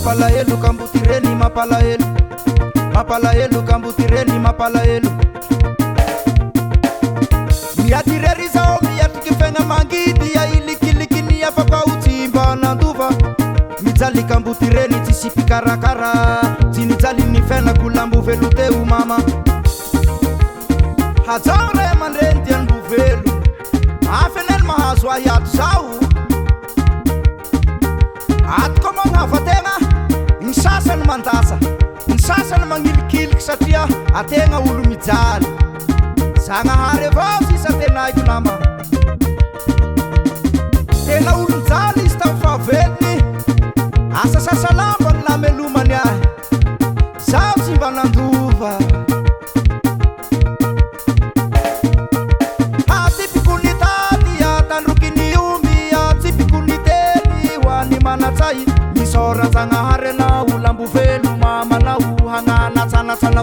Mapalahelo kambutireni mapalahelo. Mapalahelo kambutireni mapalahelo. Miatireriza miatikifena mangidi ya ilikiliki ya papa utimba nanduva. Mijali kambutireni tisipi karakara. Tinijali nifena kulambu velute umama. Hazare manrendi anbuvelu. Afenel mahaswa yatsau. At komong hafatenga. Insasan mandasa. Insasan mangilikiliki satria. Atenga ulu mijali. Sangahare vasi sa tenay ko naman. Tena ulu mijali sta faveli. Asa sa salabang lameluman niya. Sao simba nanduva. Manatsai misora zanga harena ulambu velu mama na uhanga na sana sana